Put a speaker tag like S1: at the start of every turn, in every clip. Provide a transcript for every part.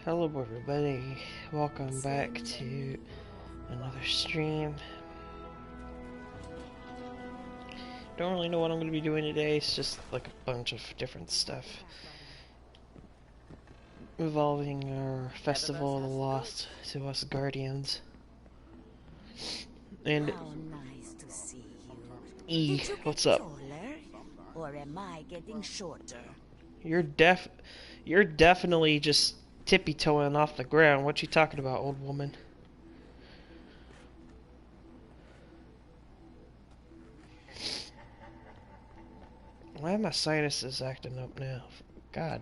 S1: Hello everybody, welcome back to another stream. Don't really know what I'm going to be doing today, it's just like a bunch of different stuff involving our Festival of the Lost to us Guardians. And
S2: How nice to see you.
S1: E,
S2: Did you get
S1: what's up?
S2: taller? Or am I getting shorter?
S1: You're definitely just tippy-toeing off the ground. What you talking about, old woman? Why are my sinuses acting up now? God.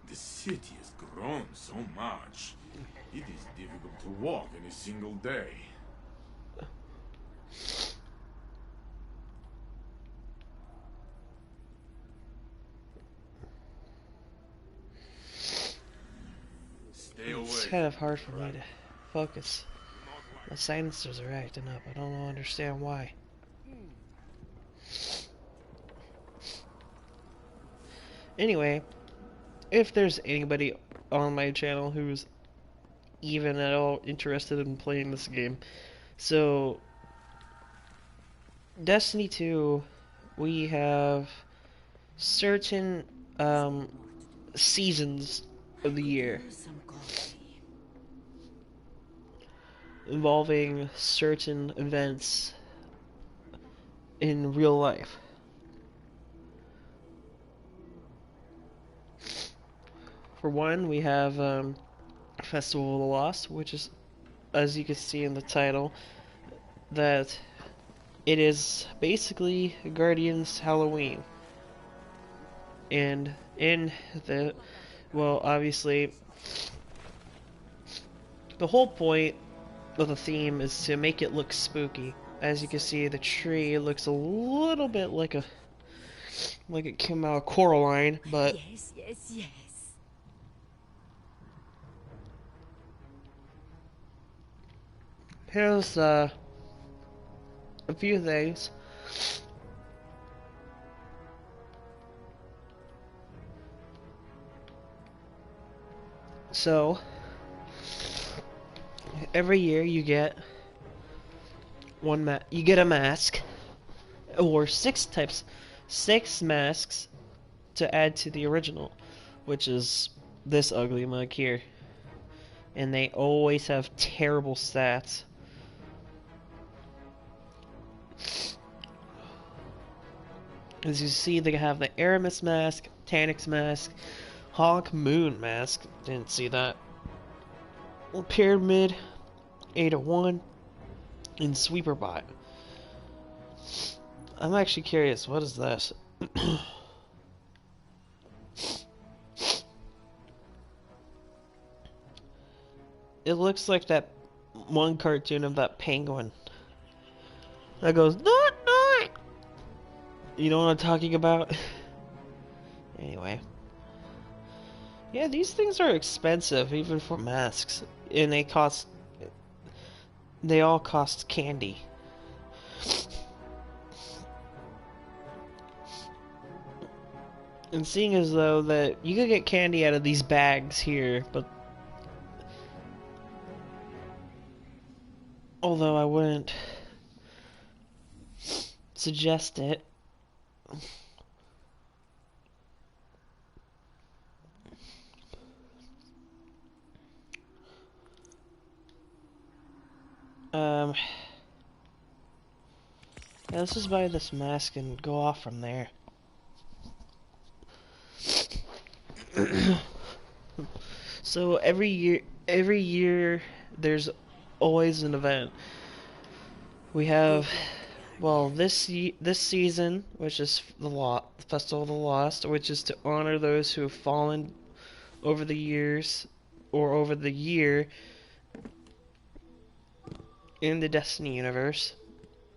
S3: The city has grown so much. It is difficult to walk in a single day. Stay away.
S1: It's kind of hard for me to focus. My sinuses are acting up. I don't understand why. Anyway, if there's anybody on my channel who's even at all interested in playing this game, so Destiny 2, we have certain seasons of the year
S2: Some coffee.
S1: involving certain events in real life. For one, we have Festival of the Lost, which is, as you can see in the title, that it is basically Guardians Halloween. And in the, well, obviously, the whole point of the theme is to make it look spooky. As you can see, the tree looks a little bit like it came out of Coraline, but
S2: Yes, yes, yes.
S1: here's a few things. So, every year you get you get a mask, or six masks to add to the original, which is this ugly mug here. And they always have terrible stats. As you see, they have the Aramis mask, Tanix mask, Honk Moon mask, didn't see that, Pyramid, 801, and Sweeper Bot. I'm actually curious, what is this? It looks like that one cartoon of that penguin that goes, "Not, not." You know what I'm talking about? Anyway. Yeah, these things are expensive, even for masks. And they all cost candy. And seeing as though that you could get candy out of these bags here, but although I wouldn't suggest it. Yeah, let's just buy this mask and go off from there. So every year there's always an event. We have, well, this season, which is the Festival of the Lost, which is to honor those who have fallen over the years or over the year in the Destiny universe.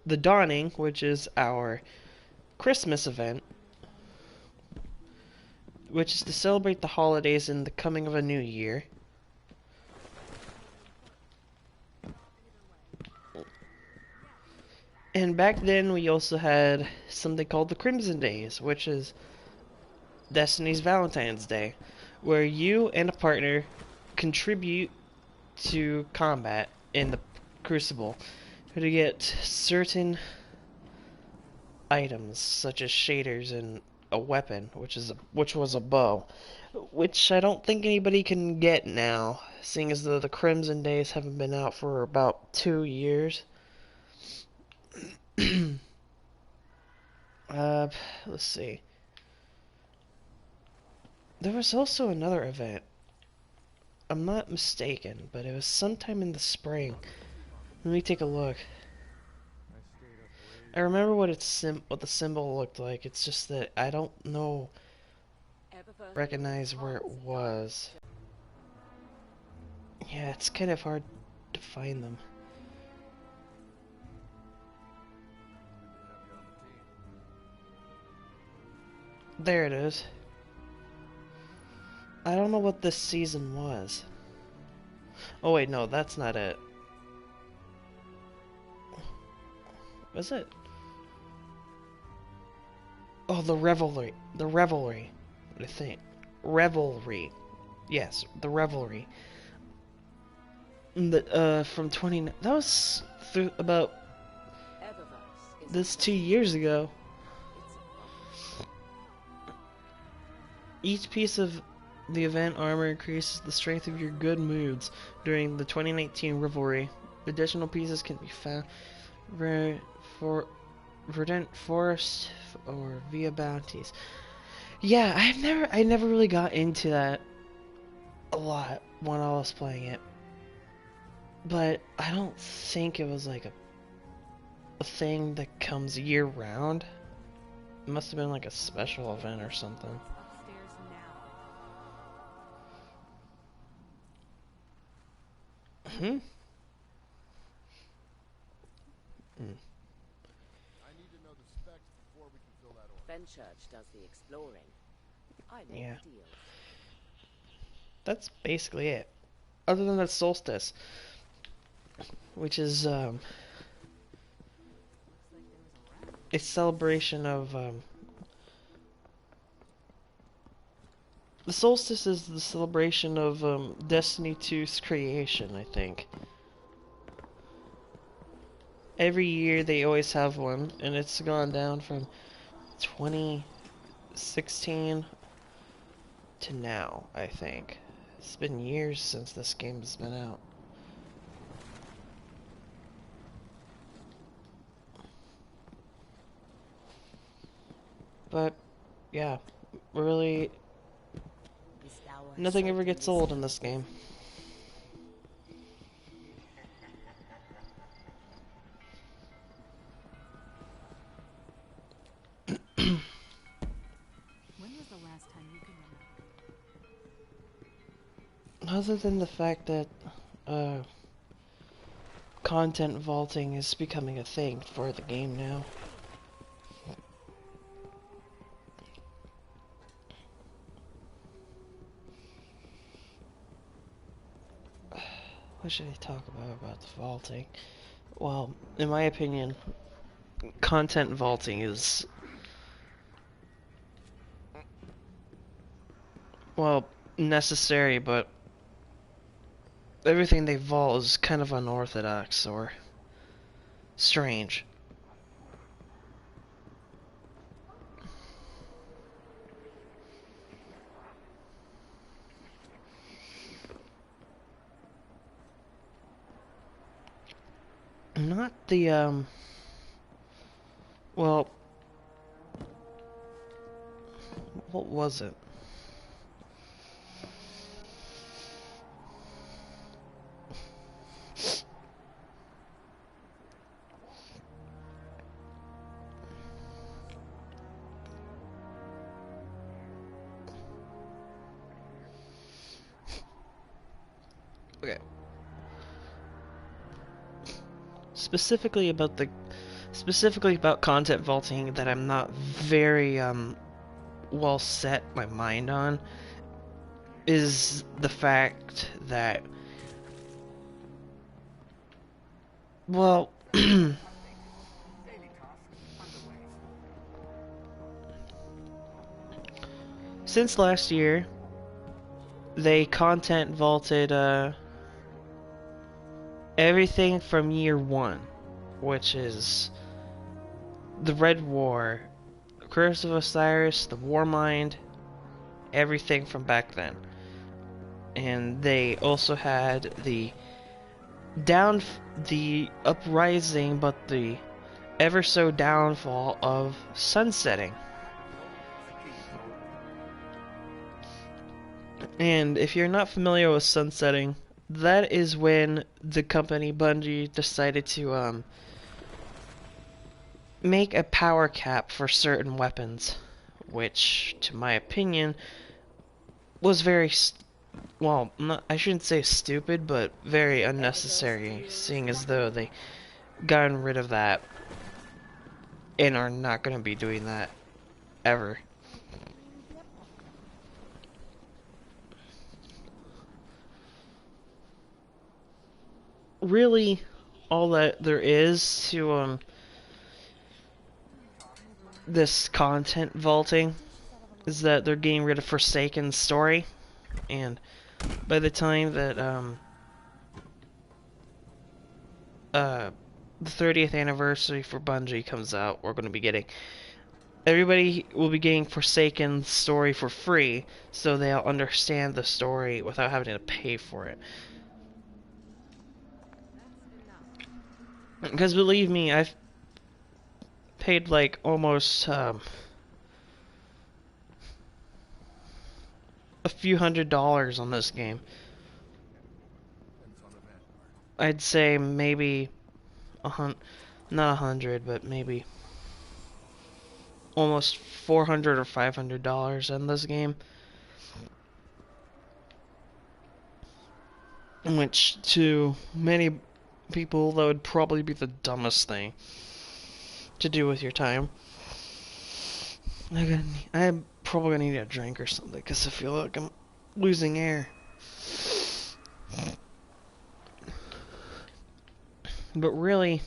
S1: The Dawning, which is our Christmas event, which is to celebrate the holidays and the coming of a new year. And back then we also had something called the Crimson Days, which is Destiny's Valentine's Day, where you and a partner contribute to combat in the Crucible to get certain items such as shaders and a weapon, which was a bow, which I don't think anybody can get now, seeing as though the Crimson Days haven't been out for about 2 years. Let's see. There was also another event. I'm not mistaken, but it was sometime in the spring. Let me take a look. I remember what the symbol looked like. It's just that I don't recognize where it was. Yeah, it's kind of hard to find them. There it is. I don't know what this season was. Oh wait, no, that's not it. Was it? Oh, the Revelry. The Revelry. I think. Revelry. Yes, the Revelry. From 20... That was about... This 2 years ago. Each piece of the event armor increases the strength of your good moods during the 2019 Revelry. Additional pieces can be found for Verdant Forest or via Bounties. Yeah, I never really got into that a lot when I was playing it. But I don't think it was like a thing that comes year round. It must have been like a special event or something. Hmm?
S2: Fenchurch does the exploring. I make
S1: Yeah.
S2: deals.
S1: That's basically it. Other than that solstice, which is a celebration of the solstice is the celebration of Destiny 2's creation, I think. Every year they always have one, and it's gone down from 2016 to now, I think. It's been years since this game has been out. But, yeah, really, nothing ever gets old in this game.
S4: When was the last time you can remember?
S1: Other than the fact that, content vaulting is becoming a thing for the game now. What should I talk about the vaulting? Well, in my opinion, content vaulting is, well, necessary, but everything they vault is kind of unorthodox or strange. Not the, well, what was it? Okay. specifically about content vaulting that I'm not very well set my mind on is the fact that, well, since last year they content vaulted everything from year 1, which is the Red War, Curse of Osiris, the Warmind, everything from back then. And they also had the uprising, but the ever so downfall of sunsetting. And if you're not familiar with sunsetting, that is when the company Bungie decided to make a power cap for certain weapons, which, to my opinion, was very, well, I shouldn't say stupid, but very unnecessary, seeing as though they gotten rid of that and are not going to be doing that ever. Really, all that there is to this content vaulting is that they're getting rid of Forsaken's story, and by the time that the 30th anniversary for Bungie comes out, everybody will be getting Forsaken's story for free, so they'll understand the story without having to pay for it. Because believe me, I've paid like almost a few $100s on this game. I'd say maybe not $100, but maybe almost $400 or $500 in this game. Which to many people that would probably be the dumbest thing to do with your time. I'm probably gonna need a drink or something because I feel like I'm losing air. But really,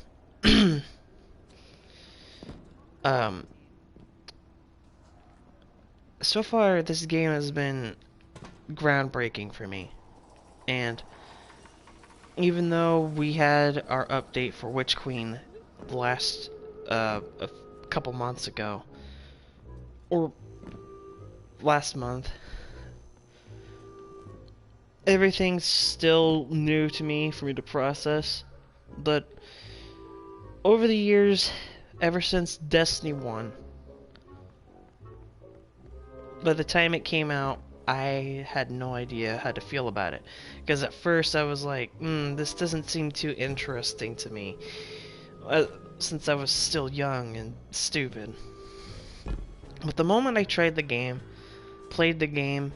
S1: so far this game has been groundbreaking for me, and even though we had our update for Witch Queen last a couple months ago, or last month, everything's still new to me for me to process. But over the years, ever since Destiny 1, by the time it came out, I had no idea how to feel about it. Because at first I was like, this doesn't seem too interesting to me. Since I was still young and stupid. But the moment I tried the game, played the game,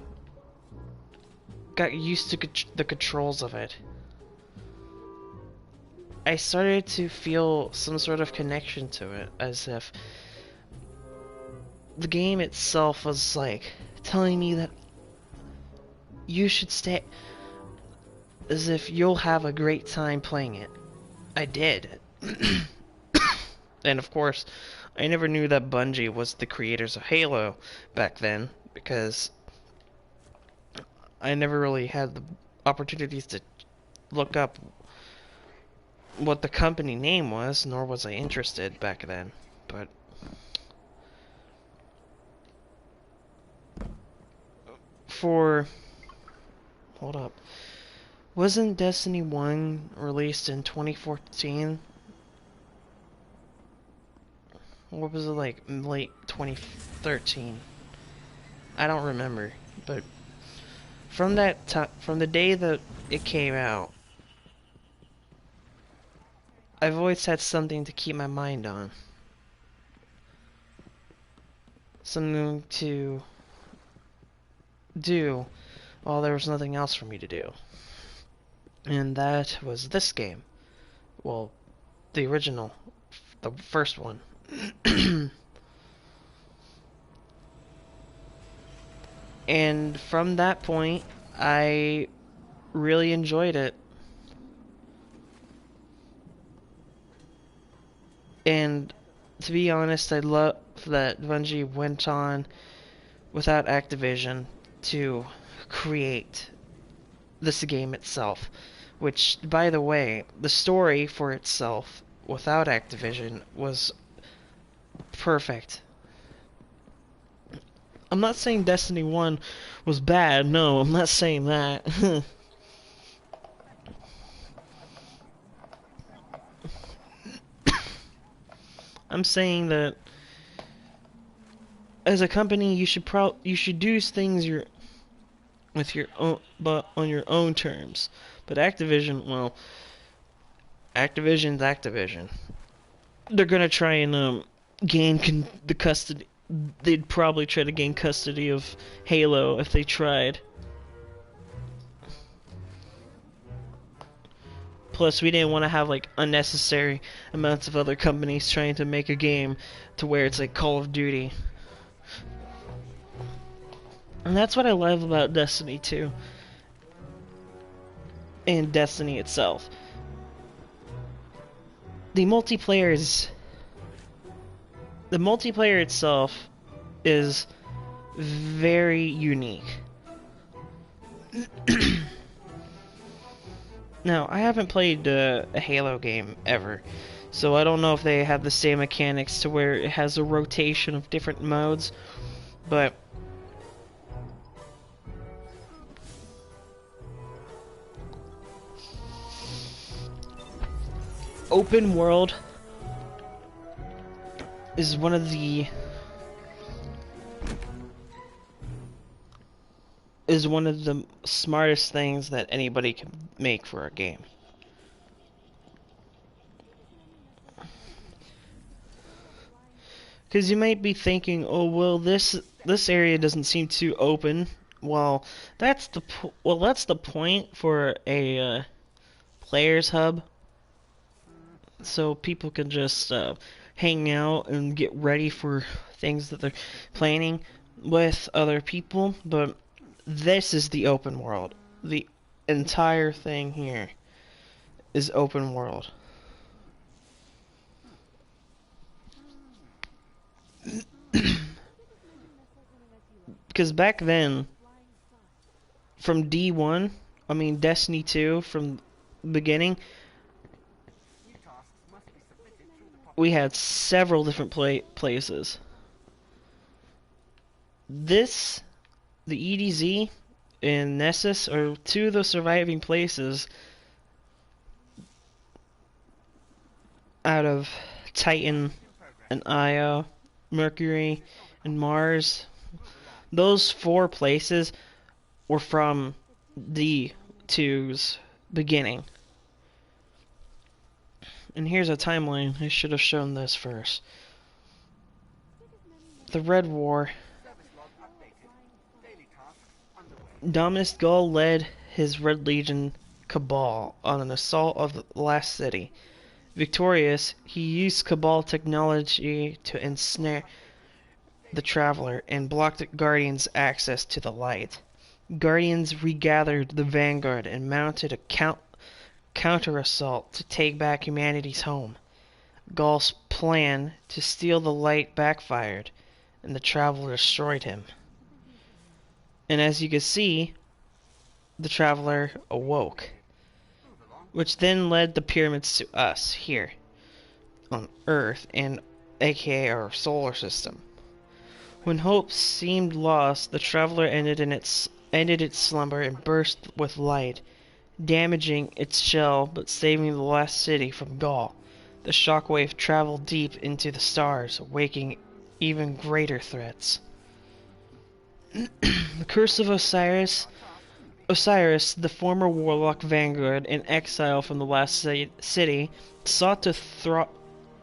S1: got used to the controls of it, I started to feel some sort of connection to it, as if the game itself was like telling me that you should stay, as if you'll have a great time playing it. I did. And of course, I never knew that Bungie was the creators of Halo back then, because I never really had the opportunities to look up what the company name was, nor was I interested back then. But hold up, wasn't Destiny 1 released in 2014? What was it, like late 2013? I don't remember, but from that time, from the day that it came out, I've always had something to keep my mind on. Something to do while there was nothing else for me to do. And that was this game. Well, the original, the first one. And from that point, I really enjoyed it. And to be honest, I love that Bungie went on without Activision to create this game itself. Which, by the way, the story for itself without Activision was perfect. I'm not saying Destiny 1 was bad, no, I'm not saying that. I'm saying that as a company, you should do things with your own, but on your own terms. But Activision, well, Activision's Activision. They're gonna try and gain the custody. They'd probably try to gain custody of Halo if they tried. Plus, we didn't want to have like unnecessary amounts of other companies trying to make a game to where it's like Call of Duty. And that's what I love about Destiny 2 and Destiny itself. The multiplayer itself is very unique. Now, I haven't played a Halo game ever, so I don't know if they have the same mechanics to where it has a rotation of different modes, but open world is one of the smartest things that anybody can make for a game. Because you might be thinking, oh well, this area doesn't seem too open. Well, that's the point for a players hub, so people can just hang out and get ready for things that they're planning with other people. But this is the open world. The entire thing here is open world. Because back then, from D1, I mean Destiny 2, from the beginning, we had several different places. The EDZ and Nessus are two of the surviving places out of Titan and Io, Mercury, and Mars. Those 4 places were from D2's beginning. And here's a timeline. I should have shown this first. The Red War. Dominus Gaul led his Red Legion Cabal on an assault of the last city. Victorious, he used Cabal technology to ensnare the Traveler and blocked Guardians' access to the light. Guardians regathered the Vanguard and mounted a counter-assault to take back humanity's home. Gaul's plan to steal the light backfired, and the Traveler destroyed him. And as you can see, the Traveler awoke, which then led the pyramids to us here on Earth, and aka our solar system. When hope seemed lost, the Traveler ended its slumber and burst with light, damaging its shell but saving the last city from Gaul. The shockwave traveled deep into the stars, awaking even greater threats. The Curse of Osiris. Osiris, the former warlock vanguard in exile from the last city, sought to thwart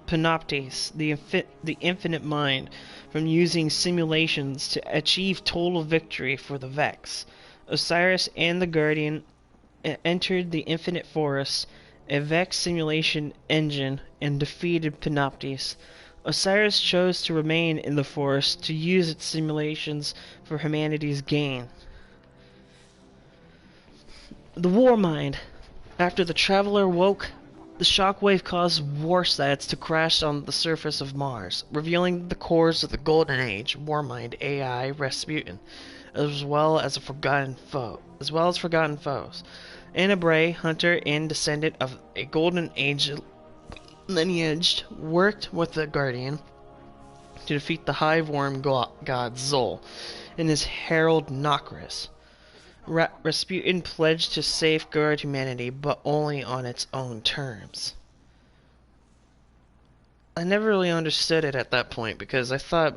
S1: Panoptes, the infinite mind, from using simulations to achieve total victory for the Vex. Osiris and the Guardian entered the infinite forest a Vex simulation engine, and defeated Panoptes. Osiris chose to remain in the forest to use its simulations for humanity's gain. The War Mind. After the Traveler woke, the shockwave caused warsats to crash on the surface of Mars, revealing the cores of the Golden Age, Warmind AI Rasputin, as well as forgotten foes. Anna Bray, hunter and descendant of a Golden Age lineage, worked with the Guardian to defeat the Hive Worm god Zol and his herald Nokris. Rasputin pledged to safeguard humanity, but only on its own terms. I never really understood it at that point, because I thought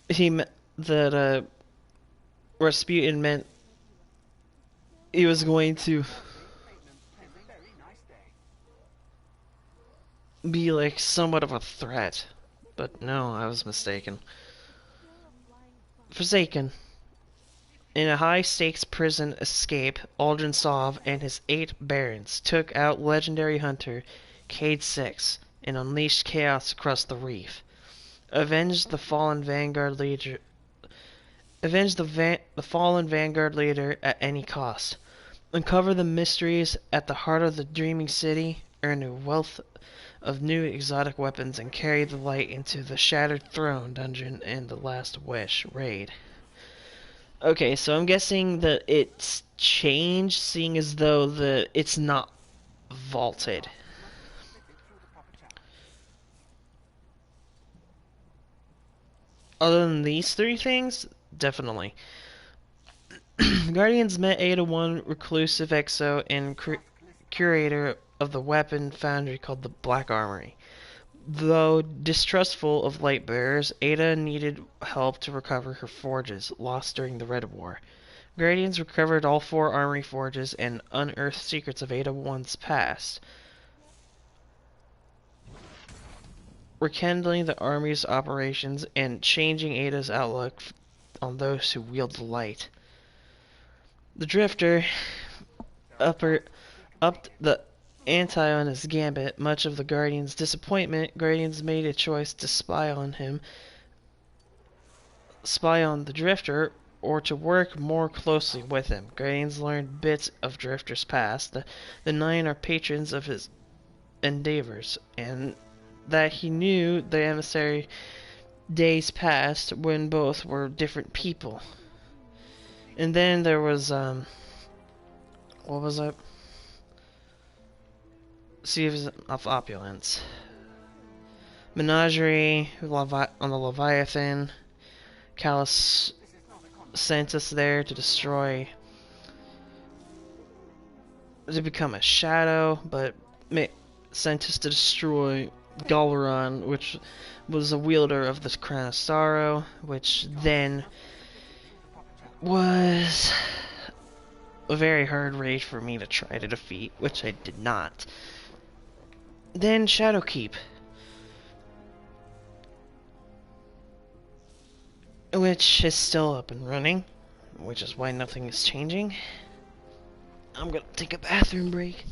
S1: that Rasputin meant he was going to be like somewhat of a threat. But no, I was mistaken. Forsaken. In a high-stakes prison escape, Aldrin Sov and his 8 barons took out legendary hunter Cade 6 and unleashed chaos across the reef. Avenged the fallen Vanguard leader at any cost. Uncover the mysteries at the heart of the dreaming city, earn a wealth of new exotic weapons, and carry the light into the Shattered Throne dungeon and the Last Wish raid. Okay, so I'm guessing that it's changed, seeing as though it's not vaulted. Other than these 3 things, definitely. Guardians met Ada 1 reclusive exo and curator of the weapon foundry called the Black Armory. Though distrustful of light bearers, Ada needed help to recover her forges lost during the Red War. Guardians recovered all 4 armory forges and unearthed secrets of Ada 1's past, rekindling the army's operations and changing Ada's outlook on those who wield the light. The Drifter upped the ante on his gambit. Much of the Guardians' disappointment, Guardians made a choice to spy on the Drifter, or to work more closely with him. Guardians learned bits of Drifter's past. The 9 are patrons of his endeavors, and that he knew the emissary days past when both were different people. And then there was, what was it? Seas of Opulence. Menagerie on the Leviathan. Callus sent us there to become a shadow, but sent us to destroy Galvaron, which was a wielder of the Crown of Sorrow, which then was a very hard raid for me to try to defeat, which I did not. Then Shadowkeep, which is still up and running, which is why nothing is changing. I'm gonna take a bathroom break.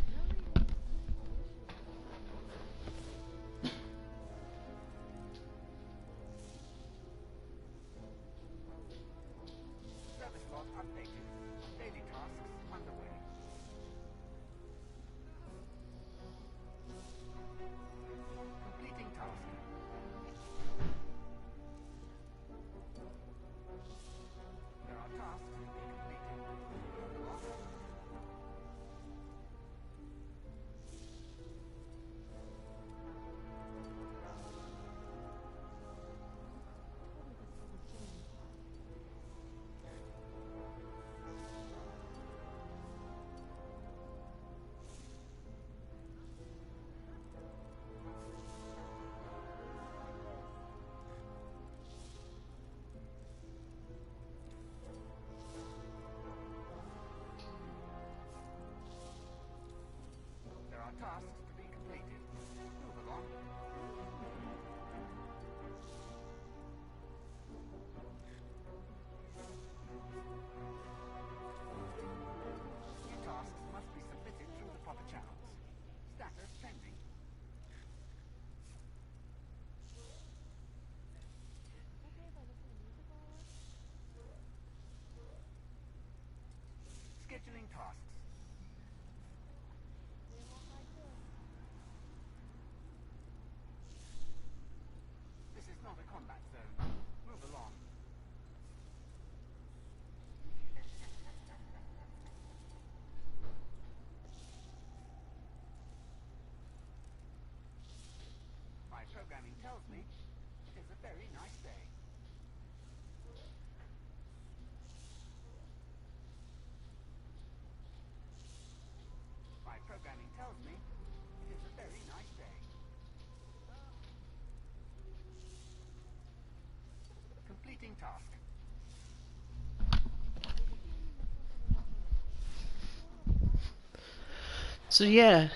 S5: Incoming tasks. This is not a combat zone. Move along. My programming tells me it is a very nice day. My programming tells me it is a very nice day. Completing task.
S1: So yeah,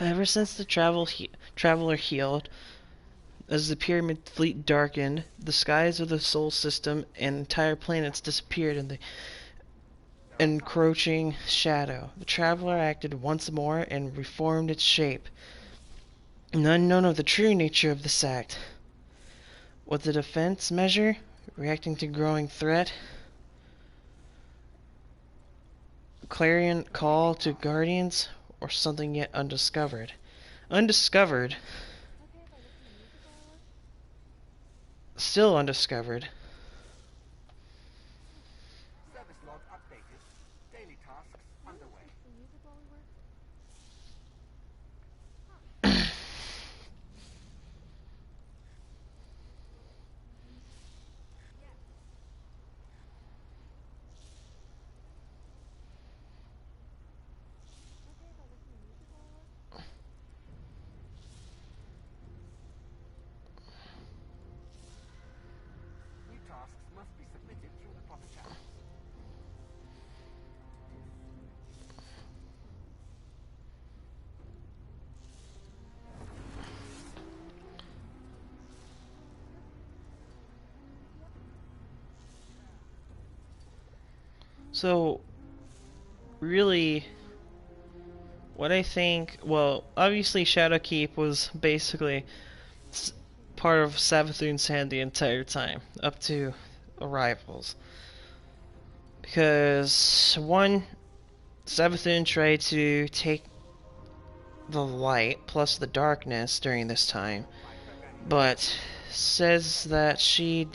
S1: ever since the traveler healed, as the pyramid fleet darkened, the skies of the Sol system and entire planets disappeared in the encroaching shadow. The traveler acted once more and reformed its shape. None known of the true nature of this act. Was it a defense measure, reacting to growing threat? Clarion call to guardians, or something yet undiscovered? Undiscovered? Still undiscovered.
S5: Service log updated. Daily tasks underway. New tasks must be submitted through the proper channels.
S1: So, really, what I think, well, obviously Shadowkeep was basically part of Savathun's hand the entire time, up to arrivals. Because, one, Savathun tried to take the light plus the darkness during this time, but says that she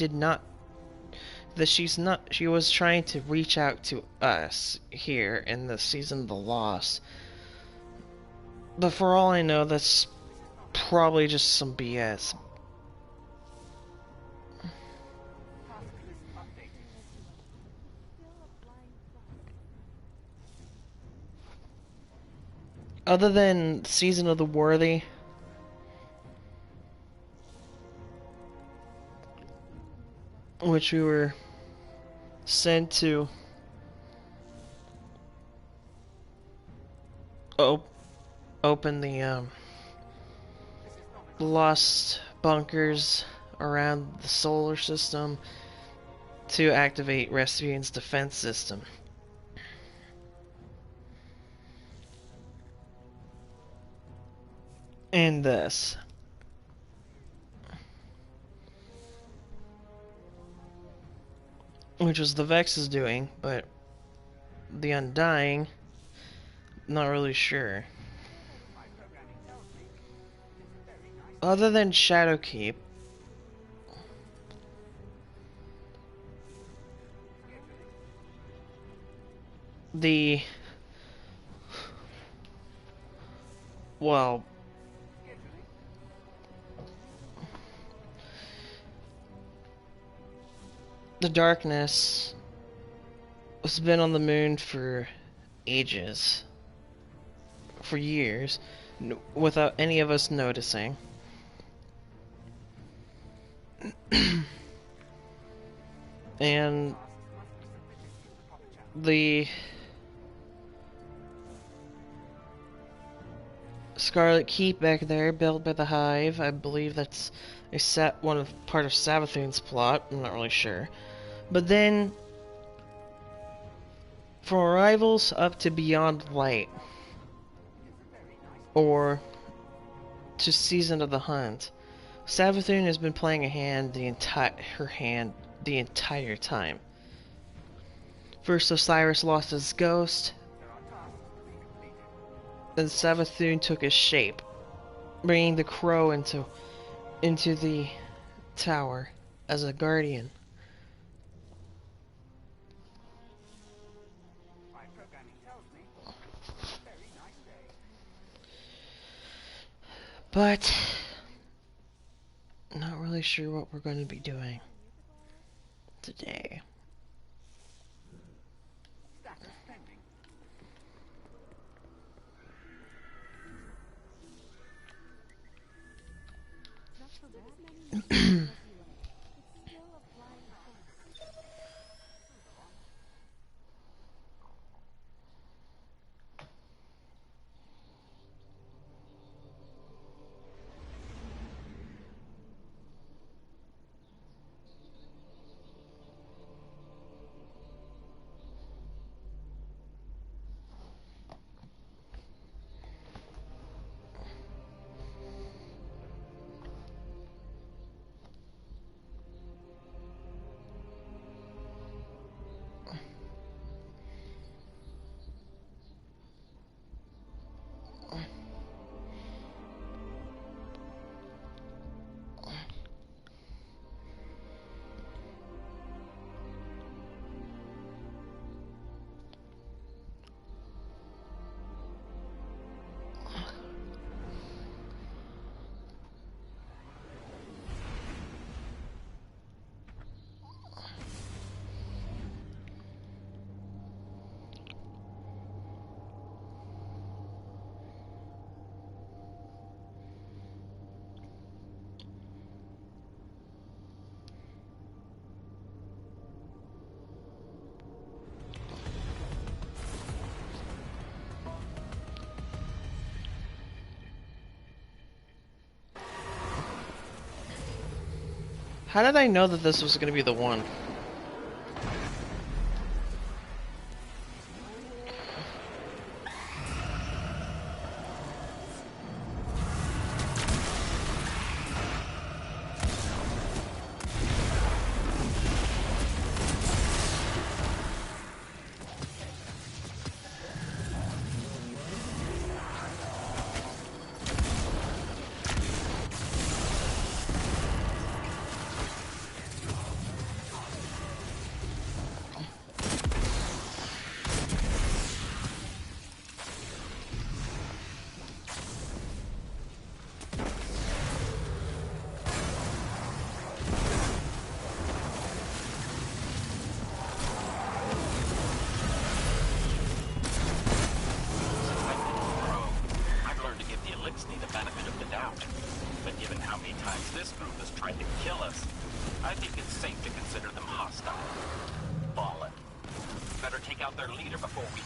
S1: was trying to reach out to us here in the Season of the Lost. But for all I know, that's probably just some BS.
S5: Task list updated.
S1: Other than Season of the Worthy, which we were sent to open the lost bunkers around the solar system to activate Rasputin's defense system. And this. Which was the Vex's doing, but the Undying, not really sure. Other than Shadowkeep, the darkness has been on the moon for ages, for years, without any of us noticing. And the Scarlet Keep back there, built by the Hive, I believe that's part of Savathun's plot. I'm not really sure. But then, from Arrivals up to Beyond Light, or to Season of the Hunt, Savathun has been playing her hand the entire time. First Osiris lost his ghost,
S5: There are tasks to be completed.
S1: then Savathun took his shape, bringing the crow into the tower as a guardian.
S5: My programming tells me it's a very nice day.
S1: But not really sure what we're going to be doing today.
S5: Status pending.
S4: Not so bad. It's still a flying horse.
S1: How did I know that this was going to be the one?
S6: I've learned to give the Elixir the benefit of the doubt. But given how many times this group has tried to kill us, I think it's safe to consider them hostile. Fallen. Better take out their leader before we leave.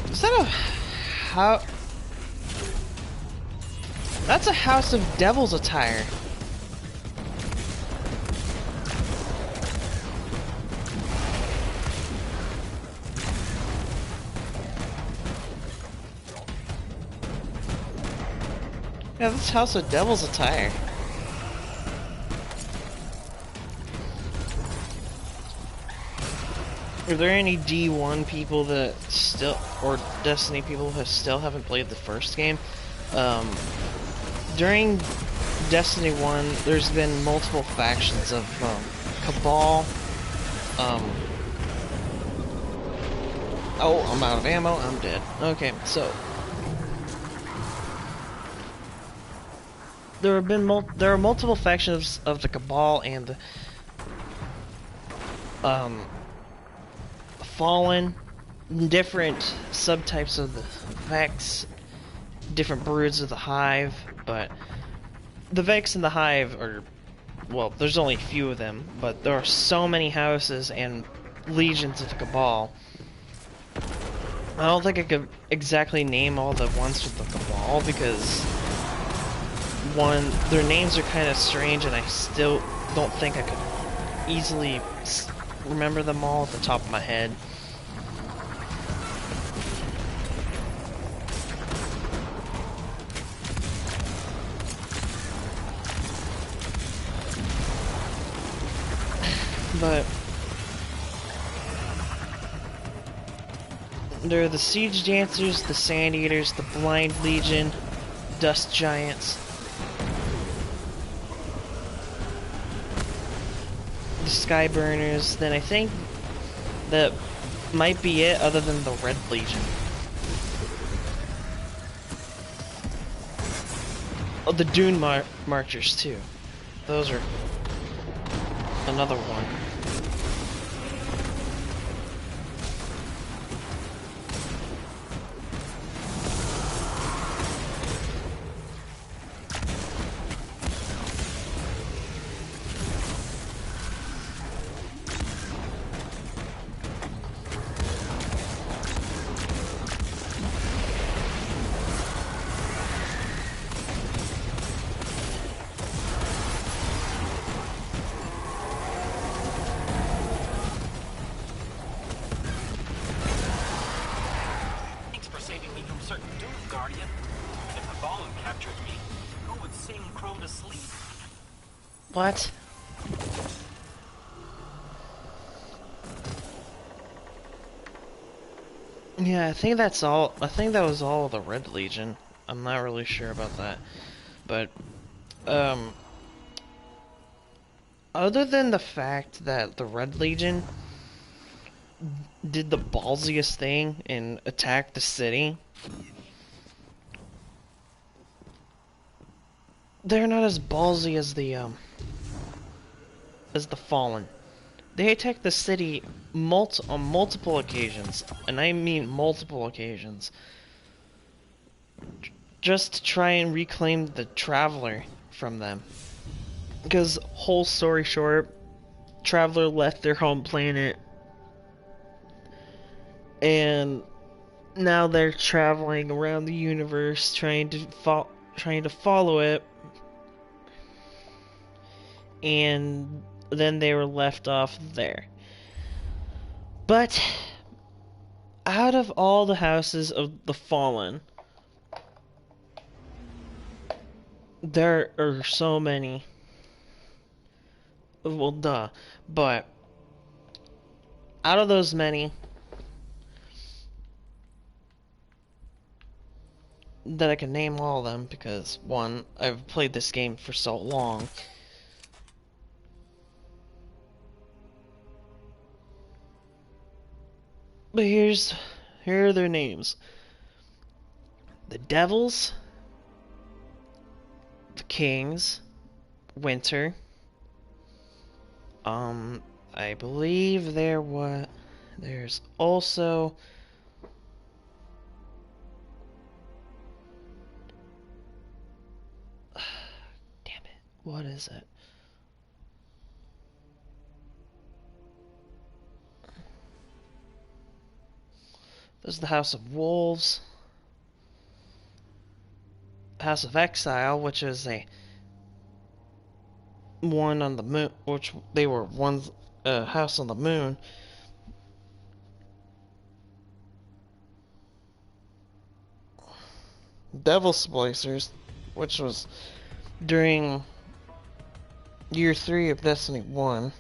S1: Is that a how? That's a House of Devils attire. Yeah, that's House of Devils attire. Are there any D1 people that still, or Destiny people who still haven't played the first game? During Destiny 1, there's been multiple factions of Cabal. Oh, I'm out of ammo. I'm dead. Okay, so there are multiple factions of the Cabal and the Fallen, different subtypes of the Vex, different broods of the Hive, but the Vex and the Hive are, well, there's only a few of them, but there are so many houses and legions of the Cabal. I don't think I could exactly name all the ones with the Cabal, because one, their names are kind of strange, and I still don't think I could easily remember them all at the top of my head. But there are the Siege Dancers, the Sand Eaters, the Blind Legion, Dust Giants, the Skyburners. Then I think that might be it, other than the Red Legion. Oh, the Dune Marchers too. Those are another one. What? Yeah, I think that's all. I think that was all of the Red Legion. I'm not really sure about that. But, other than the fact that the Red Legion did the ballsiest thing and attacked the city, they're not as ballsy as the Fallen. They attacked the city on multiple occasions, and I mean multiple occasions, just to try and reclaim the Traveler from them. Because, whole story short, Traveler left their home planet, and now they're traveling around the universe trying to follow it, and then they were left off there. But out of all the houses of the Fallen, there are so many. Well, duh. But out of those many that I can name all of them, because one, I've played this game for so long. But here are their names. The Devils, the Kings, Winter. I believe there's also damn it, what is it? There's the House of Wolves, House of Exile, which is a one on the moon, which they were one house on the moon. Devil Splicers, which was during year 3 of Destiny 1.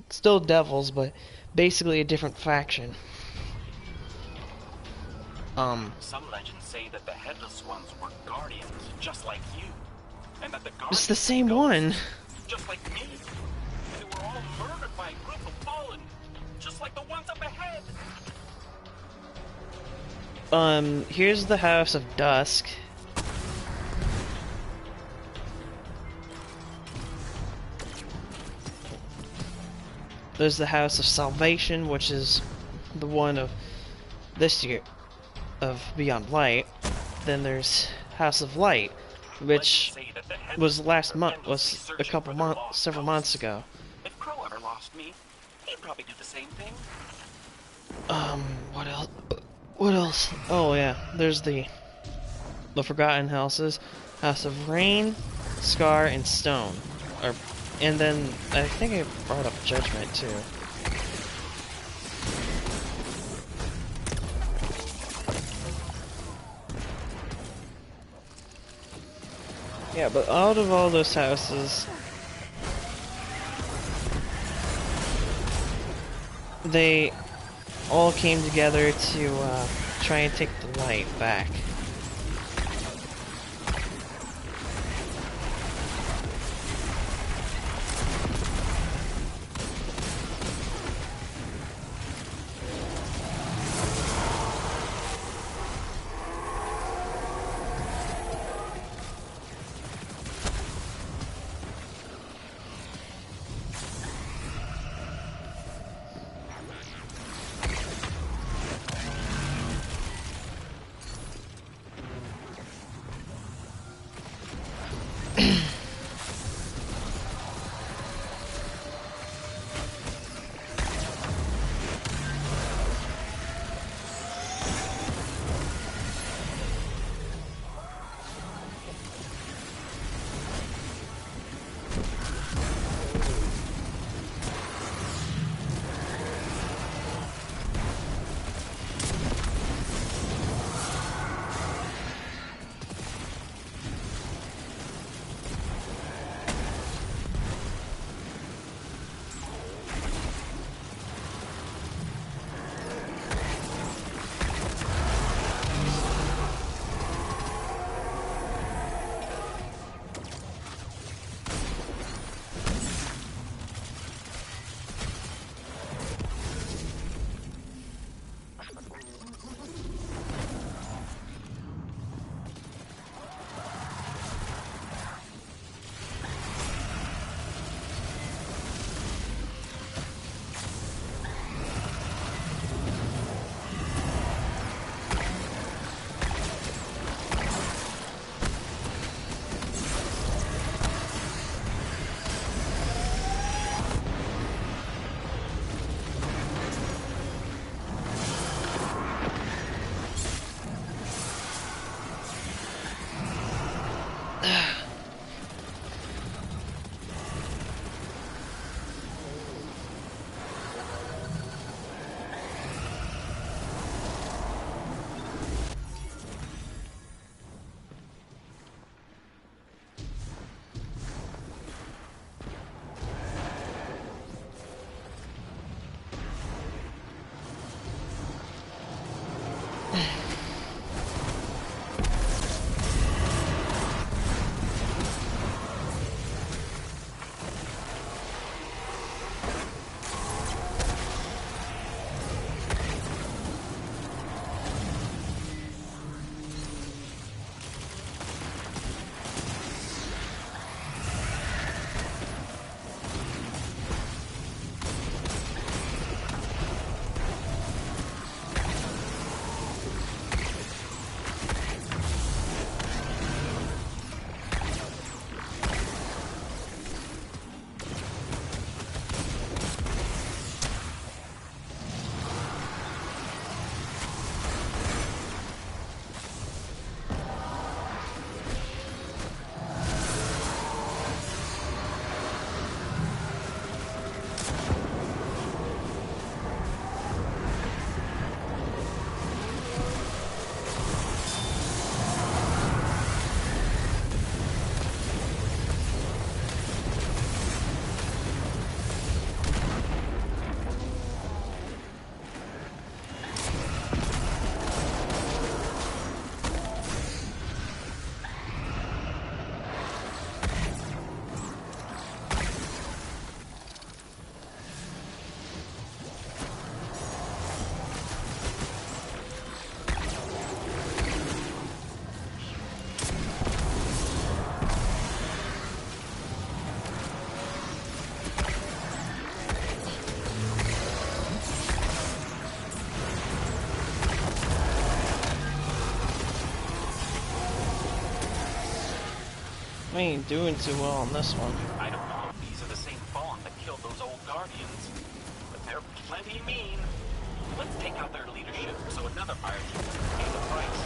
S1: Still Devils, but basically a different faction.
S6: Some legends say that the Headless Ones were guardians, just like you. And that the guardians
S1: It's the same
S6: were
S1: one.
S6: ghosts, just like me. And they were all murdered by a group of Fallen, just like the ones up ahead.
S1: Here's the House of Dusk. There's the House of Salvation, which is the one of this year of Beyond Light. Then there's House of Light, which was last month, was a couple months, several months ago.
S6: If Crow ever lost me, he'd probably do the same thing.
S1: What else? What else? Oh yeah, there's the Forgotten Houses. House of Rain, Scar, and Stone. And then I think I brought up Judgment too. Yeah, but out of all those houses, they all came together to try and take the light back. I ain't doing too well on this one.
S6: I don't know if these are the same Fawn that killed those old Guardians, but they're plenty mean. Let's take out their leadership so another fire can pay the price.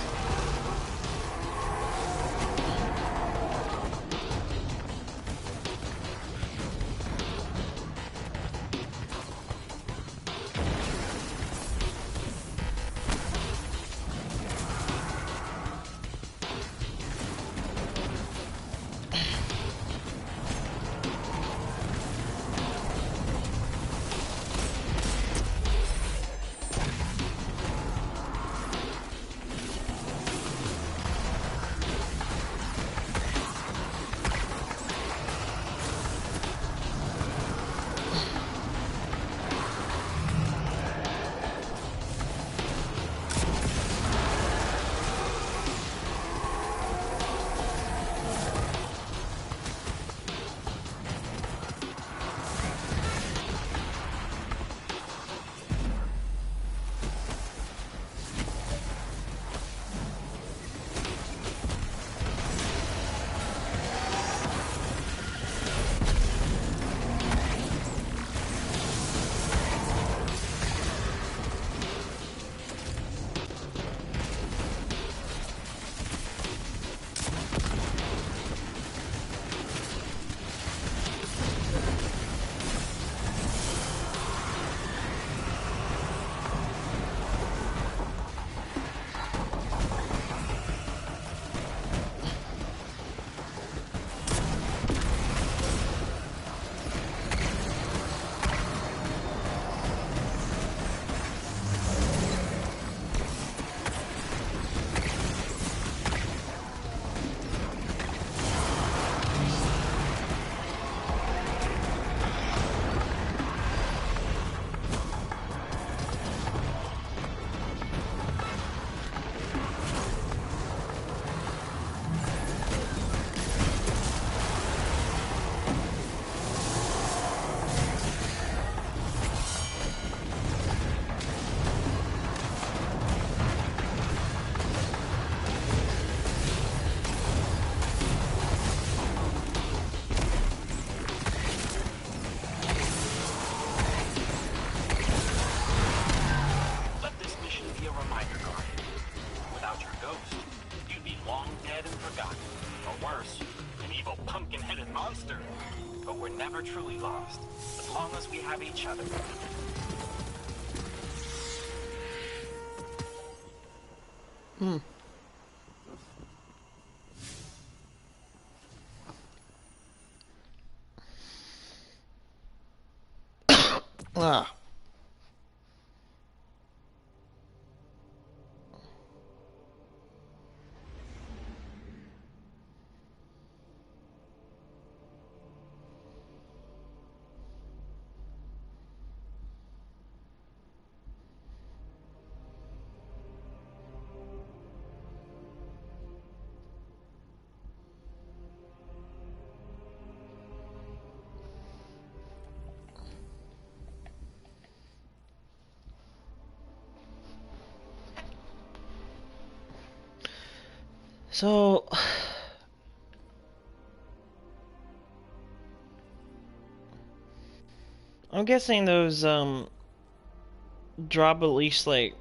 S6: monster. But we're never truly lost, as long as we have each other.
S1: Ah. So, I'm guessing those, drop at least, like,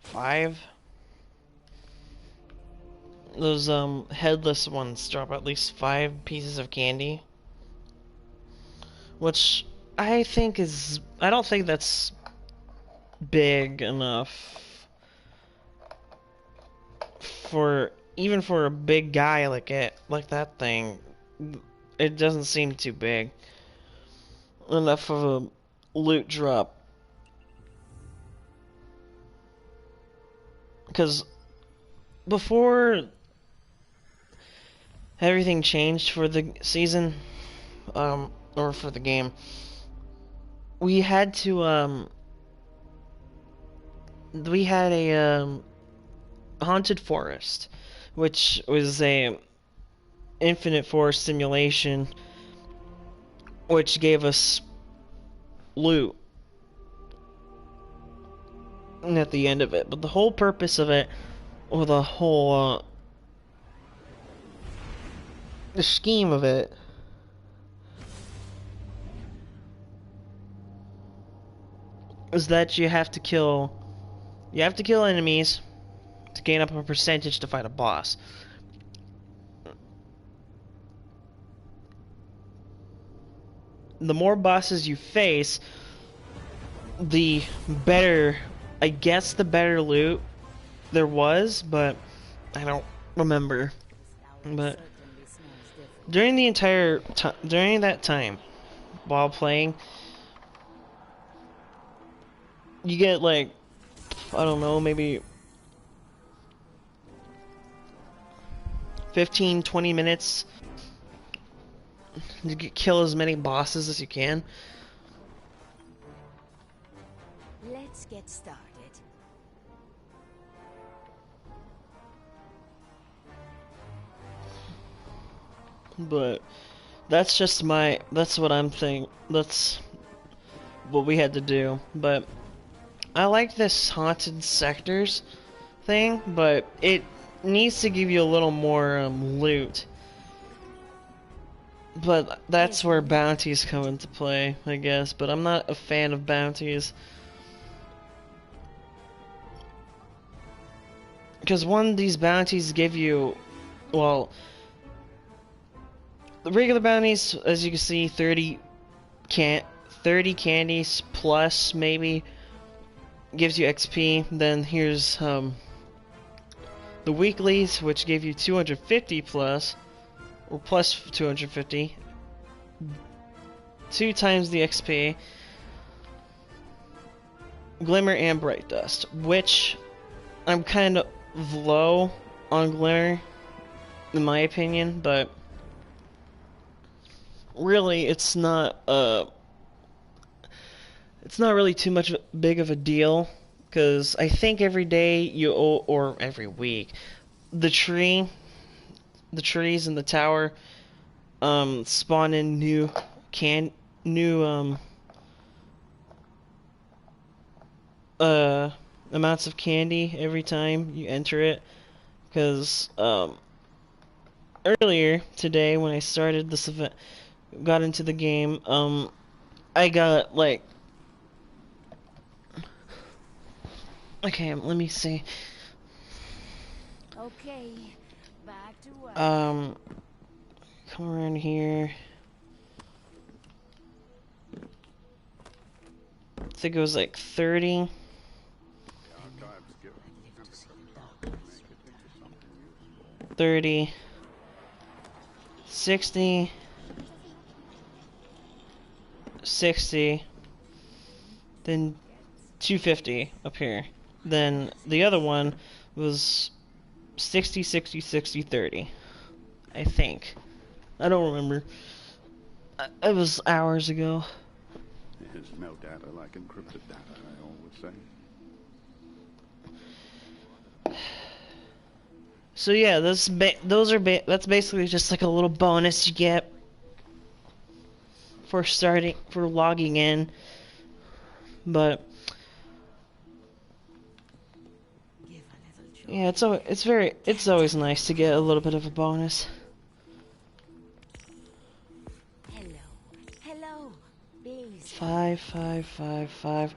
S1: 5? Those, headless ones drop at least 5 pieces of candy. Which, I don't think that's big enough for, even for a big guy like that thing. It doesn't seem too big. Enough of a loot drop. Because before everything changed for the season, or for the game, we had to, we had a, haunted forest, which was a infinite forest simulation, which gave us loot at the end of it. But the whole purpose of it, or the whole the scheme of it, is that you have to kill enemies to gain up a percentage to fight a boss. The more bosses you face, the better, I guess, the better loot there was, but I don't remember. But during the entire during that time, while playing, you get like, I don't know, maybe 15-20 minutes to kill as many bosses as you can.
S2: Let's get started.
S1: But that's what I'm thinking. That's what we had to do. But I like this haunted sectors thing, but it needs to give you a little more loot. But that's where bounties come into play, I guess. But I'm not a fan of bounties. Because these bounties give you, well, the regular bounties, as you can see, 30 candies plus, maybe, gives you XP. Then here's the weeklies, which give you 250 plus, or plus 250, 2 times the XP. Glimmer and Bright Dust, which I'm kind of low on Glimmer, in my opinion, but really it's not really too much big of a deal, because I think every day or every week, the trees in the tower spawn in new amounts of candy every time you enter it. Because earlier today, when I started this event, got into the game, I got like, okay, let me see.
S4: Okay, back to work.
S1: Come around here. I think it was like 30. 30. 60. 60. Then 250 up here. Then the other one was 60, 60, 60, 30. I think. I don't remember. It was hours ago.
S7: There's no data like encrypted data, I always say.
S1: So yeah, that's basically just like a little bonus you get for logging in. But yeah, it's always nice to get a little bit of a bonus.
S4: Hello, Billy's
S1: 5, 5, 5, 5.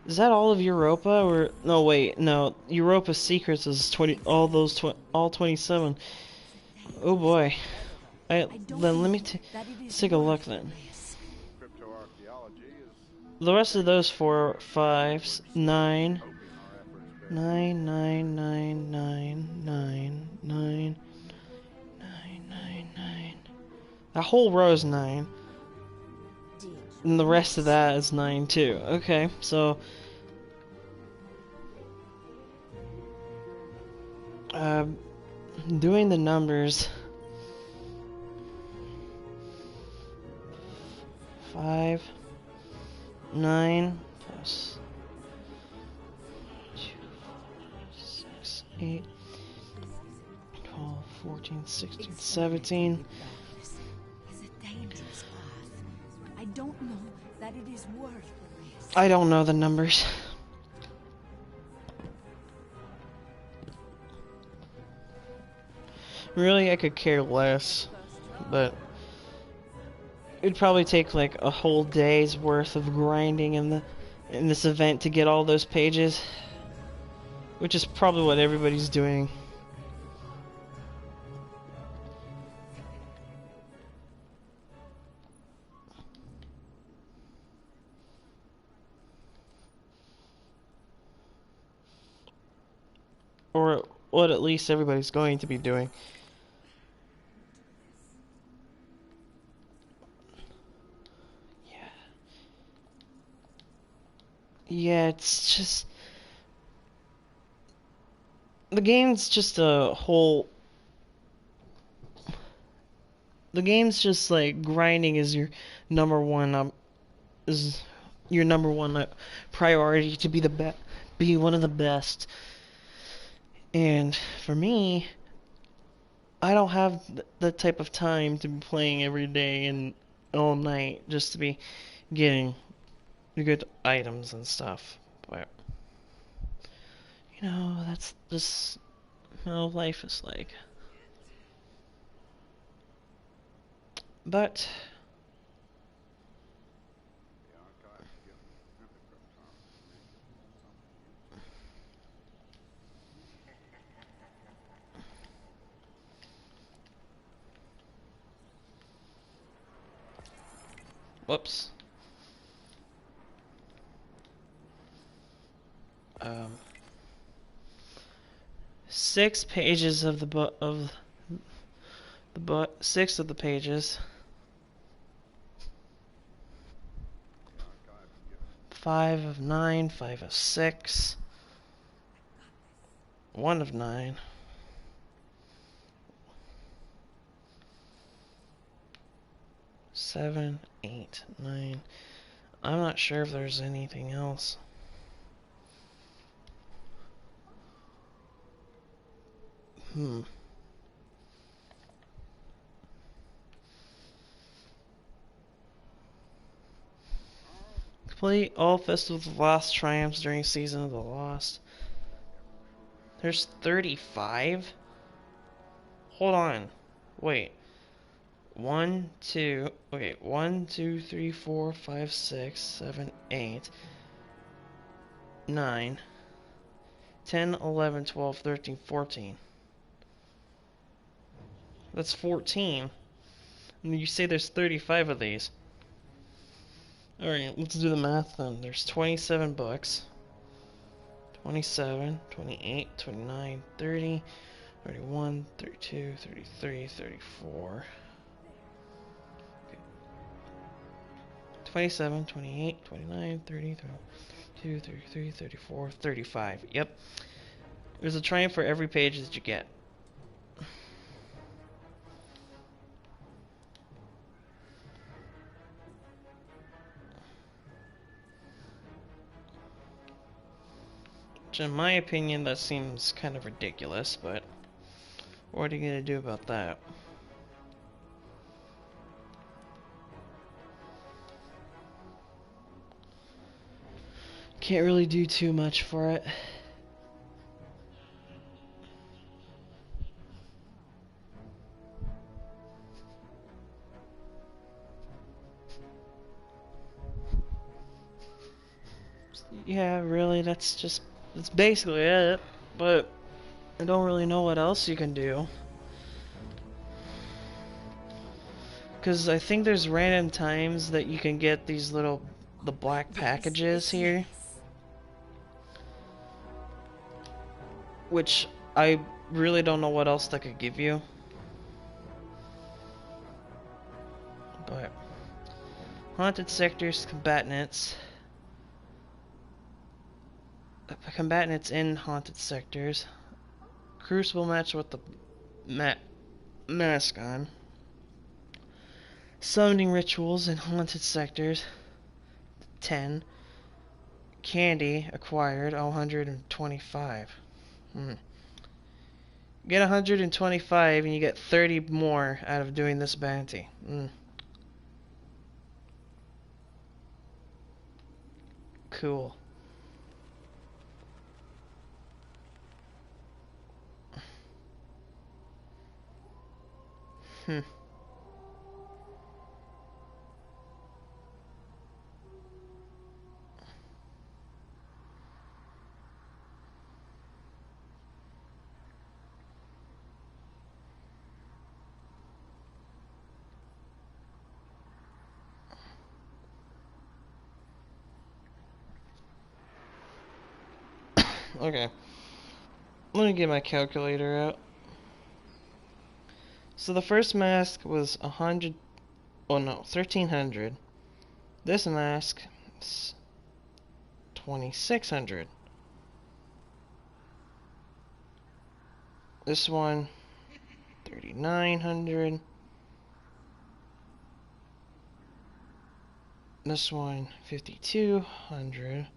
S1: Is that all of Europa, or no? Wait, no. Europa Secrets is 20. All 27. Oh boy. Then let me let's take a look then.
S7: Cryptoarchaeology is
S1: The rest of those 4, 5s, 9, 9, 9, 9, 9, 9, 9, 9, 9, 9. That whole row is 9. And the rest of that is 9 too. Okay, so doing the numbers. 5, 9 plus 2, 4, 6, 8, 12, 14, 16, 17.
S4: is a dangerous path. I don't know that it is worth the risk.
S1: I don't know the numbers. Really, I could care less, but it'd probably take like a whole day's worth of grinding in this event to get all those pages, which is probably what everybody's doing. Or what at least everybody's going to be doing. Yeah, it's just... The game's just a whole... The game's just like grinding is your number one priority to be one of the best. And for me, I don't have the type of time to be playing every day and all night just to be getting good items and stuff. But that's just how life is like. But whoops. 6 pages of the book 6 of the pages. 5 of 9, 5 of 6, 1 of 9. 7, 8, 9. I'm not sure if there's anything else. Complete all Festivals of Lost triumphs during Season of the Lost. There's 35? Hold on. Wait. 1, 2, 3, 4, 5, 6, 7, 8, 9, 10, 11, 12, 13, 14. That's 14. And you say there's 35 of these. Alright, let's do the math then. There's 27 books. 27, 28, 29, 30, 31, 32, 33, 34. 27, 28, 29, 30, 32, 33, 34, 35. Yep. There's a triumph for every page that you get. Which in my opinion, that seems kind of ridiculous, but what are you gonna do about that? Can't really do too much for it. Yeah, really, that's basically it, but I don't really know what else you can do. Because I think there's random times that you can get these the black packages here. Which I really don't know what else that could give you. But haunted sectors, combatants in haunted sectors, crucible match with the mask on, summoning rituals in haunted sectors, 10, candy acquired 125. Get 125 and you get 30 more out of doing this bounty. Cool. Okay. Let me get my calculator out. So the first mask was 100. Oh no, 1300. This mask is 2600. This one 3900. This one 5200.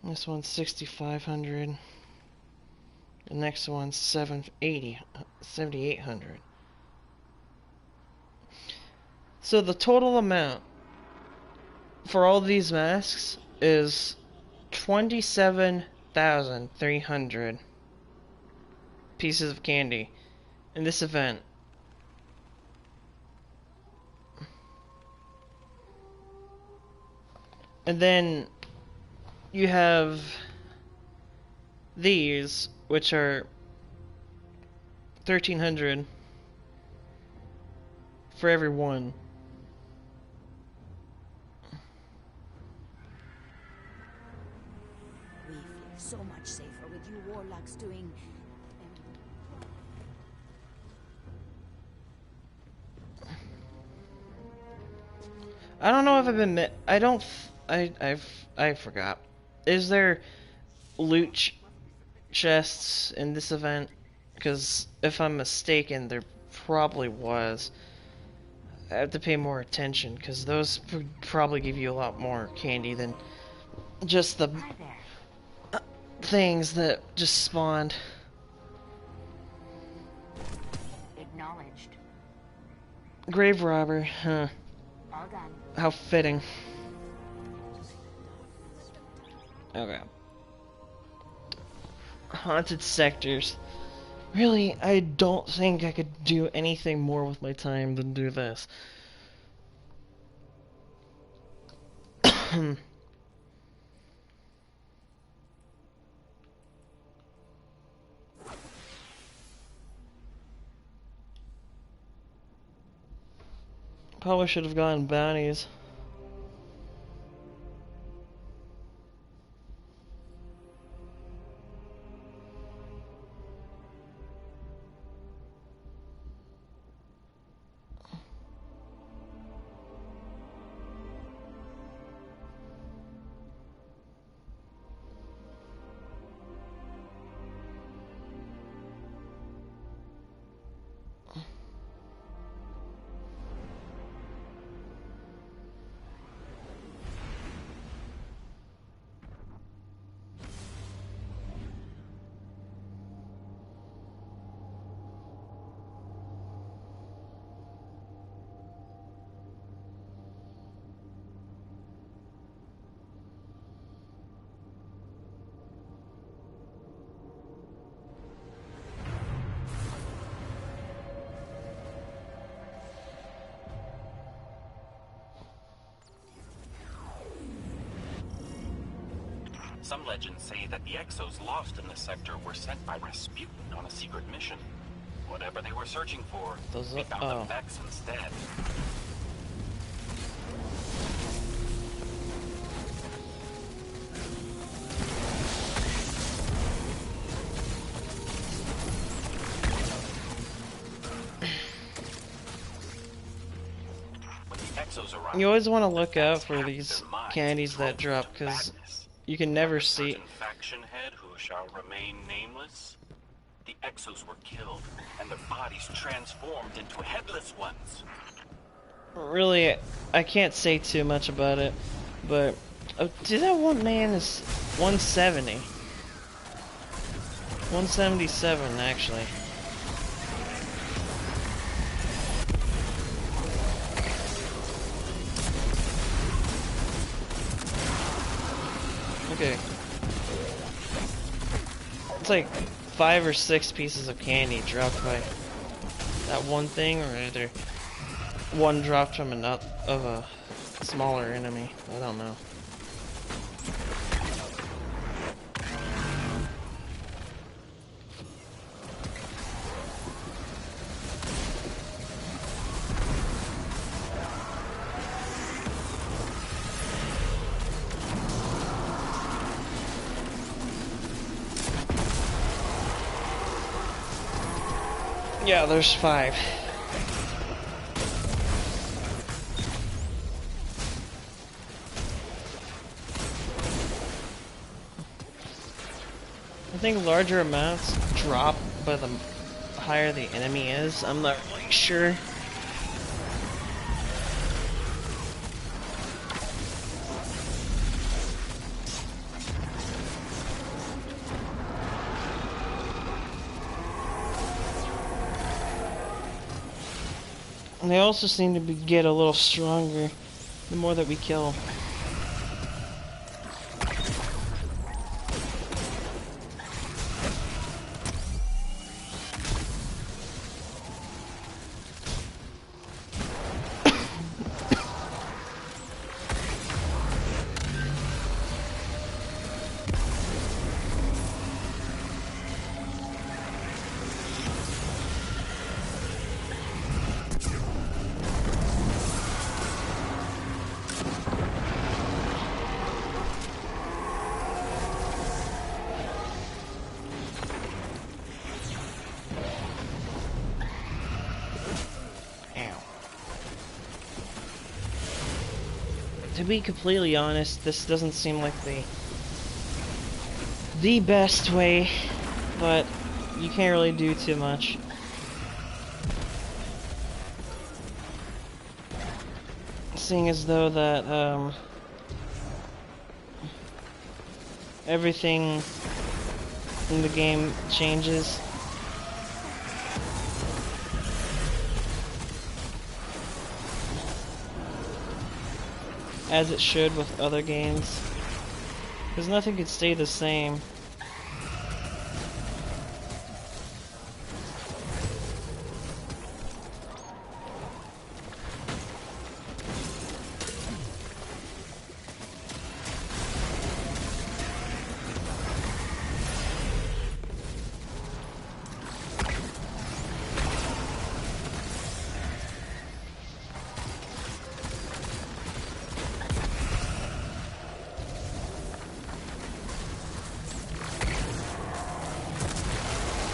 S1: This one's 6,500. The next one's 7,800. So the total amount for all these masks is 27,300 pieces of candy in this event. And then you have these, which are 1,300 for every one.
S8: We feel so much safer with you warlocks doing.
S1: I don't know if I've been. I forgot. Is there loot chests in this event? Because if I'm mistaken, there probably was. I have to pay more attention because those would probably give you a lot more candy than just the things that just spawned.
S8: Acknowledged.
S1: Grave robber, huh?
S8: All done.
S1: How fitting. Okay. Haunted sectors. Really, I don't think I could do anything more with my time than do this. Probably should have gotten bounties.
S6: Some legends say that the Exos lost in the sector were sent by Rasputin on a secret mission. Whatever they were searching for, they found the Vex instead. When the Exos arrived,
S1: You always want to
S6: the
S1: look
S6: Vex
S1: out for
S6: captured
S1: these
S6: their minds
S1: candies
S6: and
S1: that
S6: drove
S1: drop,
S6: them to
S1: because
S6: madness.
S1: you can never
S6: Under a
S1: see.
S6: certain faction head who shall remain nameless, the Exos were killed, and their bodies transformed into headless ones.
S1: Really, I can't say too much about it, but dude, that one man is 170. 177 actually. Okay. It's like 5 or 6 pieces of candy dropped by that one thing, or either one dropped from another of a smaller enemy. I don't know. Yeah, there's 5. I think larger amounts drop, but the higher the enemy is. I'm not really sure. And they also seem to get a little stronger the more that we kill. To be completely honest, this doesn't seem like the best way, but you can't really do too much. Seeing as though that everything in the game changes. As it should with other games. Because nothing could stay the same.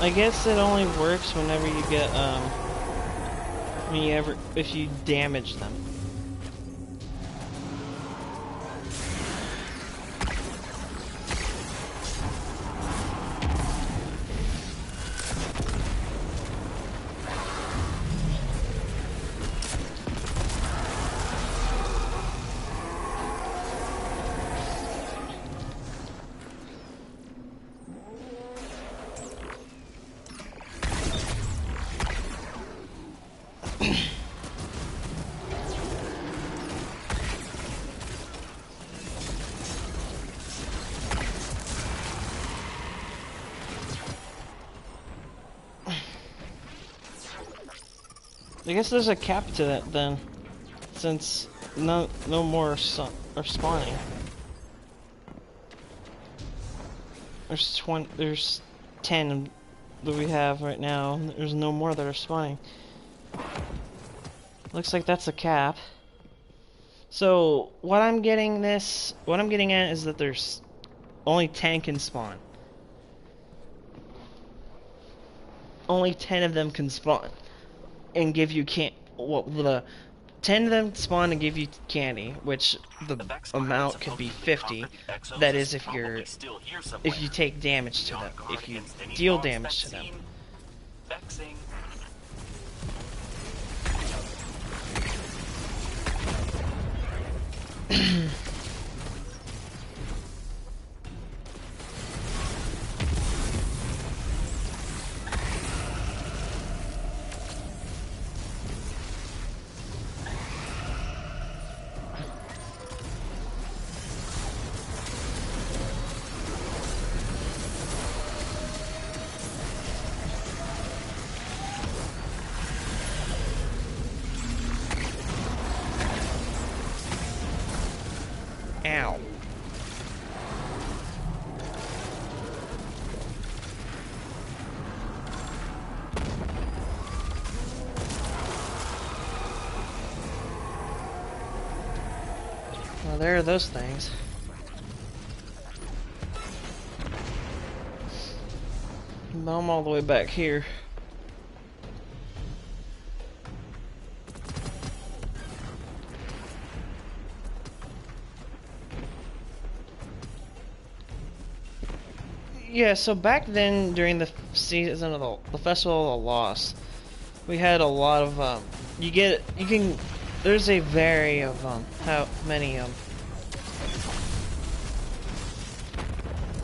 S1: I guess it only works whenever you get if you damage them. I guess there's a cap to that then, since no more are spawning. There's 10 that we have right now. There's no more that are spawning. Looks like that's a cap. So what I'm getting at is that there's only 10 can spawn. Only 10 of them can spawn and give you the 10 of them spawn and give you candy, which the amount could be 50. That is if you take damage to them, if you deal damage to them. Ow. Well, there are those things. But I'm all the way back here. Yeah, so back then, during the season of the Festival of the Lost, we had a lot of, there's a vary of, how many,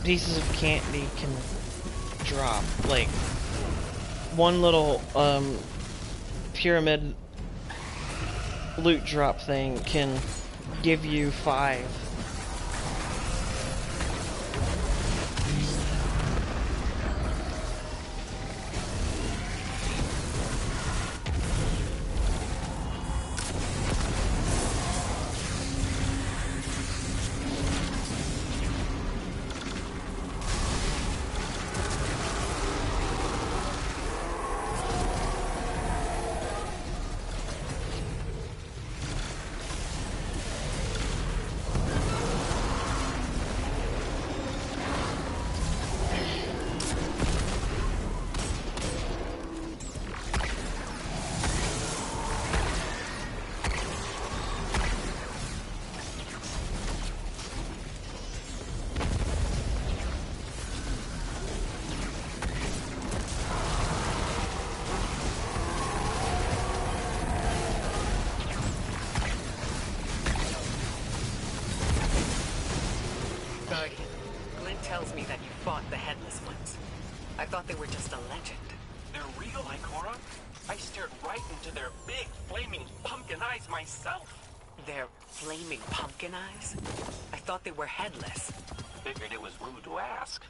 S1: pieces of candy can drop. Like, one little, pyramid loot drop thing can give you 5.
S2: Tells me that you fought the Headless Ones. I thought they were just a legend.
S6: They're real, Ikora. I stared right into their big, flaming pumpkin eyes myself.
S2: Their flaming pumpkin eyes? I thought they were headless.
S6: Figured it was rude to ask.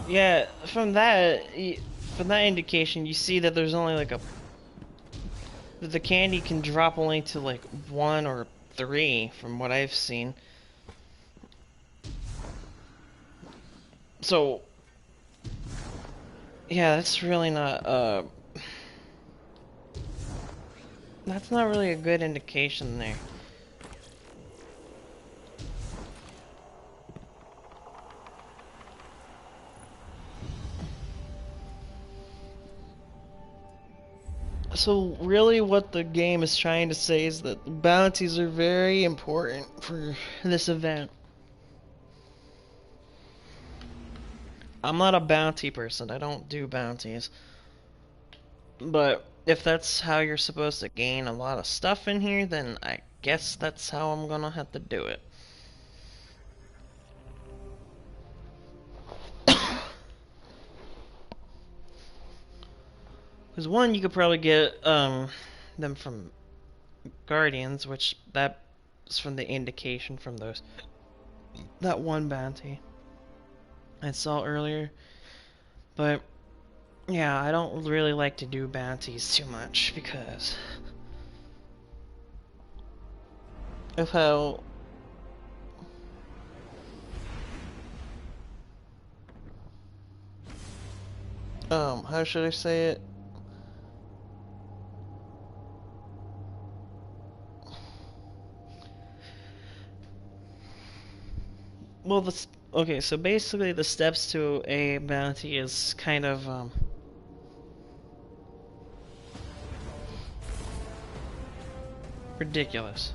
S1: Yeah, from that indication, you see that there's only like that the candy can drop only to like 1 or 3 from what I've seen. So yeah, that's really not that's not really a good indication there. So really what the game is trying to say is that bounties are very important for this event. I'm not a bounty person, I don't do bounties. But if that's how you're supposed to gain a lot of stuff in here, then I guess that's how I'm gonna have to do it. Because one, you could probably get them from Guardians, which that's from the indication from that one bounty I saw earlier. But yeah, I don't really like to do bounties too much because of how how should I say it? Well, okay, so basically the steps to a bounty is kind of ridiculous.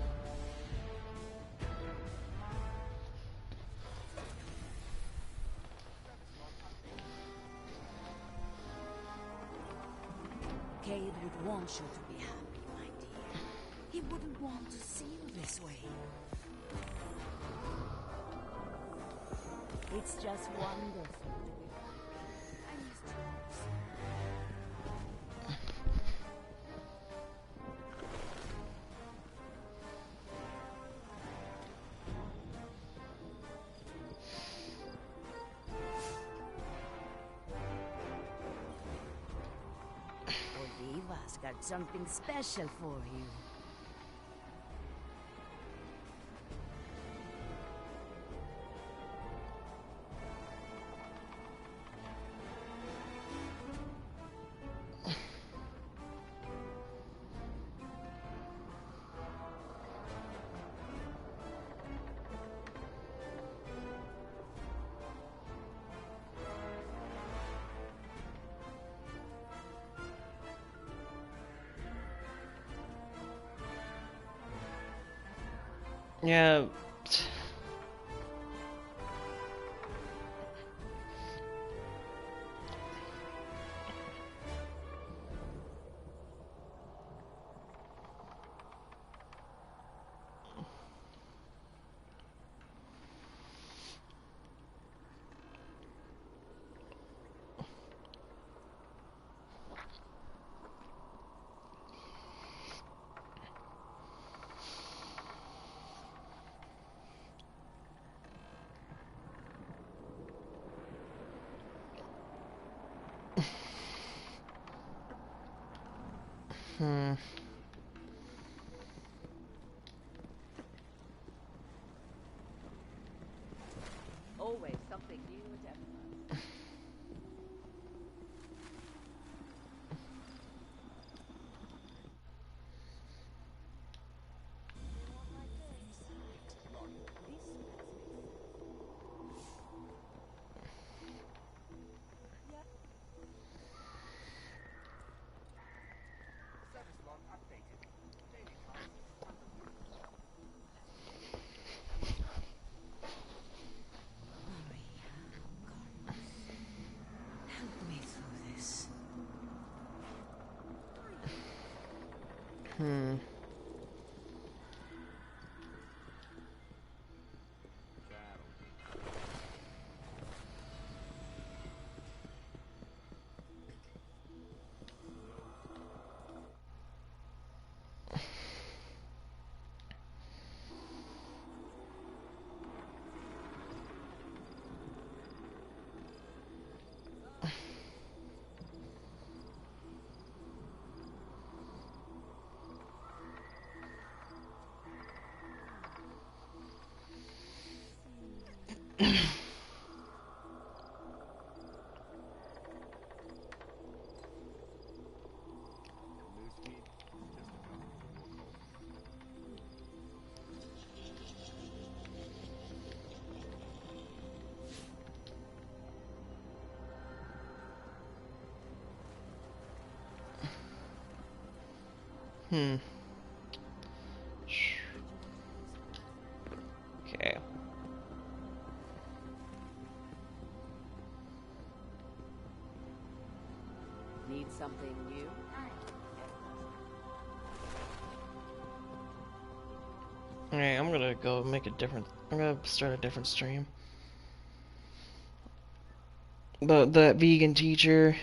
S8: Cade would want you to be happy, my dear. He wouldn't want to see you this way. It's just wonderful to be happy. I missed you. Oliva's got something special for you.
S1: Yeah. Hmm.
S2: Always something new at every.
S5: Service log updated. Daily tasks under review.
S8: Maria, Carlos, help me through this.
S1: Hmm. Hmm. Okay.
S8: Need something new?
S1: Alright, I'm gonna go make a different. I'm gonna start a different stream. But that vegan teacher.